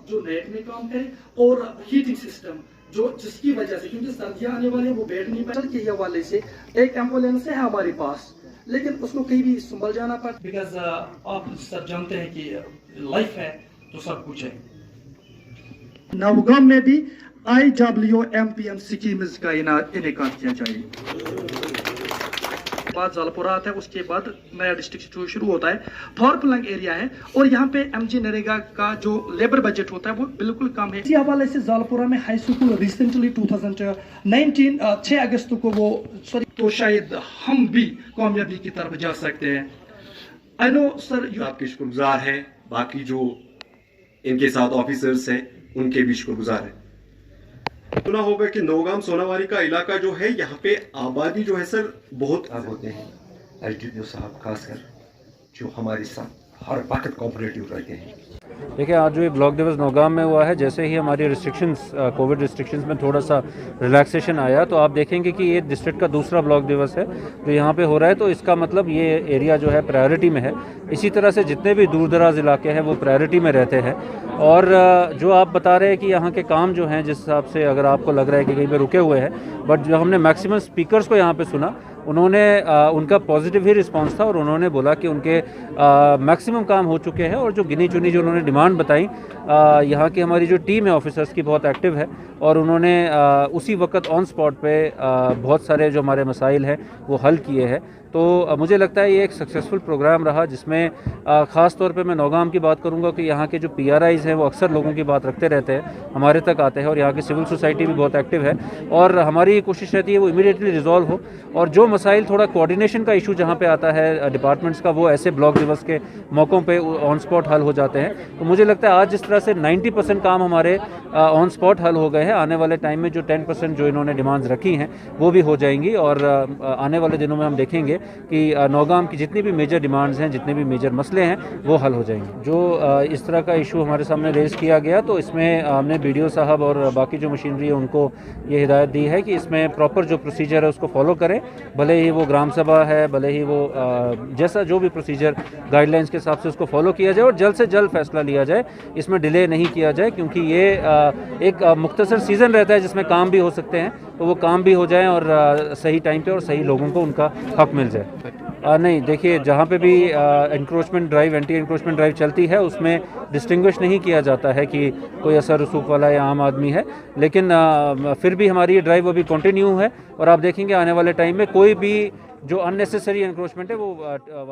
जो नेट में काम करे, और हीटिंग सिस्टम जो जिसकी वजह से, क्योंकि सर्दियां आने वाले वो बैठ नहीं पाए के हवाले से एक एम्बुलेंस है हमारे पास, लेकिन उसको कहीं भी संभल जाना पड़ता, बिकॉज आप सब जानते हैं कि लाइफ है तो सब कुछ है। नवगाम में भी IWMPM स्कीम्स का इनेकाद किया जाए। बाद जलपुरा आता है, उसके बाद नया डिस्ट्रिक्ट शुरू होता है, थॉरपलंग एरिया है, और यहाँ पे MG नरेगा का जो लेबर बजट होता है वो बिल्कुल कम है। इसी हवाले से जलपुरा में हाई स्कूल रिसेंटली 2019 6 अगस्त को वो तो शायद हम भी कामयाबी की तरफ जा सकते हैं। आई नो सर, आपके शुक्रगुजार हैं, बाकी जो इनके साथ ऑफिसर्स हैं उनके भी शुक्रगुजार हैं। सुना होगा कि नौगाम सोनावारी का इलाका जो है, यहाँ पे आबादी जो है सर बहुत होते हैं। LTPO साहब खासकर जो हमारे साथ हर वक्त कोऑपरेटिव रहते हैं। देखिए, आज जो ये ब्लॉक दिवस नौगाम में हुआ है, जैसे ही हमारी रिस्ट्रिक्शंस कोविड रिस्ट्रिक्शंस में थोड़ा सा रिलैक्सेशन आया, तो आप देखेंगे कि ये डिस्ट्रिक्ट का दूसरा ब्लॉक दिवस है जो यहाँ पे हो रहा है। तो इसका मतलब ये एरिया जो है प्रायोरिटी में है। इसी तरह से जितने भी दूर दराज इलाके हैं वो प्रायोरिटी में रहते हैं। और जो आप बता रहे हैं कि यहाँ के काम जो हैं, जिस हिसाब से अगर आपको लग रहा है कि कहीं पर रुके हुए हैं, बट जो हमने मैक्सिमम स्पीकर्स को यहाँ पर सुना, उन्होंने उनका पॉजिटिव ही रिस्पांस था और उन्होंने बोला कि उनके मैक्सिमम काम हो चुके हैं। और जो गिनी चुनी जो उन्होंने डिमांड बताई, यहाँ की हमारी जो टीम है ऑफिसर्स की बहुत एक्टिव है, और उन्होंने उसी वक्त ऑन स्पॉट पे बहुत सारे जो हमारे मसाइल हैं वो हल किए हैं। तो मुझे लगता है ये एक सक्सेसफुल प्रोग्राम रहा, जिसमें ख़ास तौर पे मैं नौगाम की बात करूंगा कि यहाँ के जो PRIs हैं वो अक्सर लोगों की बात रखते रहते हैं, हमारे तक आते हैं, और यहाँ की सिविल सोसाइटी भी बहुत एक्टिव है। और हमारी कोशिश रहती है वो इमीडिएटली रिजॉल्व हो, और जो मसाइल थोड़ा कोऑर्डिनेशन का इशू जहाँ पे आता है डिपार्टमेंट्स का, वो ऐसे ब्लॉक दिवस के मौक़ों पे ऑन स्पॉट हल हो जाते हैं। तो मुझे लगता है आज जिस तरह से 90% काम हमारे ऑन स्पॉट हल हो गए हैं, आने वाले टाइम में जो 10% जो इन्होंने डिमांड्स रखी हैं वो भी हो जाएंगी। और आने वाले दिनों में हम देखेंगे कि नौगाम की जितनी भी मेजर डिमांड्स हैं, जितने भी मेजर मसले हैं, वो हल हो जाएंगे। जो इस तरह का इशू हमारे सामने रेज़ किया गया, तो इसमें हमने BDO साहब और बाकी जो मशीनरी है उनको ये हिदायत दी है कि इसमें प्रॉपर जो प्रोसीजर है उसको फॉलो करें, भले ही वो ग्राम सभा है, भले ही वो जैसा जो भी प्रोसीजर गाइडलाइंस के हिसाब से उसको फॉलो किया जाए, और जल्द से जल्द फैसला लिया जाए, इसमें डिले नहीं किया जाए, क्योंकि ये एक मुख्तसर सीज़न रहता है जिसमें काम भी हो सकते हैं, तो वो काम भी हो जाए और सही टाइम पे और सही लोगों को उनका हक मिल जाए। नहीं, देखिए, जहाँ पे भी encroachment drive, anti encroachment drive चलती है, उसमें डिस्टिंग्विश नहीं किया जाता है कि कोई असर रसूख वाला या आम आदमी है, लेकिन फिर भी हमारी ये ड्राइव अभी कंटिन्यू है। और आप देखेंगे आने वाले टाइम में कोई भी जो अननेसेसरी एनक्रोचमेंट है वो